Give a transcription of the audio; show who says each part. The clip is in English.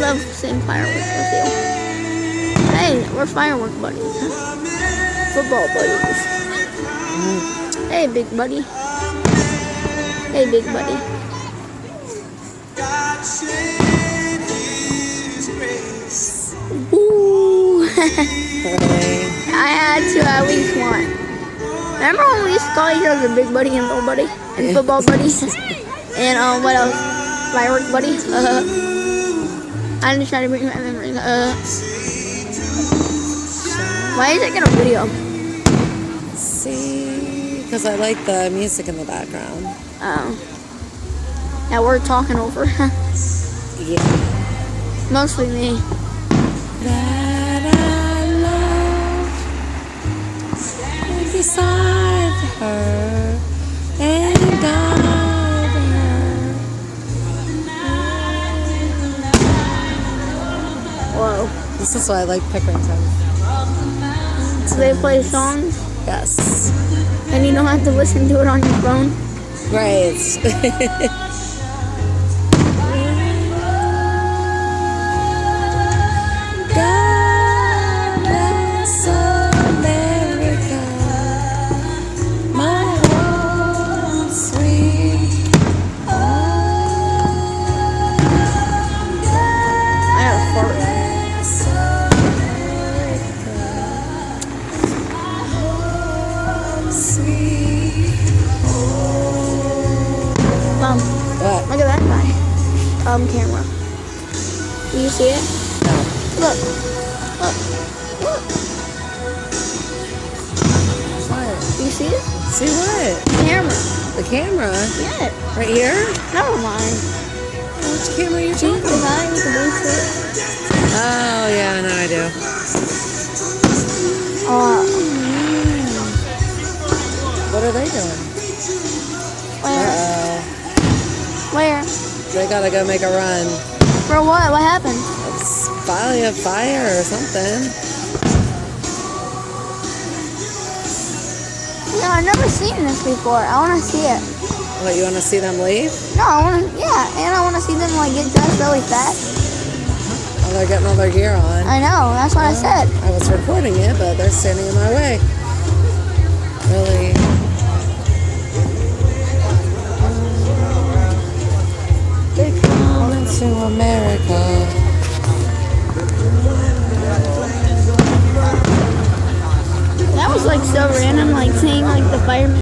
Speaker 1: love seeing fireworks with you. Hey, we're firework buddies. Football buddies. Hey, big buddy. Hey, big buddy. Ooh. I had to at least one. Remember when we used to call each other big buddy and little buddy? And football buddies? And what else? Firework buddy? I'm just trying to bring my memories. Why is it in a video?
Speaker 2: See, because I like the music in the background.
Speaker 1: Oh. Yeah, we're talking over.
Speaker 2: Yeah.
Speaker 1: Mostly me.
Speaker 2: That I love beside her and guide her.
Speaker 1: Whoa.
Speaker 2: This is why I like Pickering songs.
Speaker 1: So they play songs,
Speaker 2: Yes.
Speaker 1: and you don't have to listen to it on your phone.
Speaker 2: Great. God bless America, my home sweet home.
Speaker 1: I have a fart. Mom,
Speaker 2: What?
Speaker 1: look at that guy. Camera. Do you see it?
Speaker 2: No.
Speaker 1: Look. Look. Look.
Speaker 2: What?
Speaker 1: Do you see it?
Speaker 2: See what?
Speaker 1: Camera.
Speaker 2: The camera?
Speaker 1: Yeah.
Speaker 2: Right here?
Speaker 1: Never mind.
Speaker 2: Which camera are you
Speaker 1: See
Speaker 2: talking
Speaker 1: the
Speaker 2: about?
Speaker 1: guy with the blue shirt?
Speaker 2: Oh, yeah, no, I do. What are they doing?
Speaker 1: Where?
Speaker 2: Uh-oh.
Speaker 1: Where?
Speaker 2: They gotta go make a run.
Speaker 1: For what? What happened?
Speaker 2: It's probably a fire or something.
Speaker 1: No, I've never seen this before. I want to see it.
Speaker 2: What, you wanna see them leave?
Speaker 1: No, I want to, yeah, and I want to see them like get dressed really fast.
Speaker 2: Oh, they're getting all their gear on.
Speaker 1: I know, that's what I said.
Speaker 2: I was recording it, but they're standing in my way. Really? They come into America.
Speaker 1: That was like so random, like seeing like the firemen.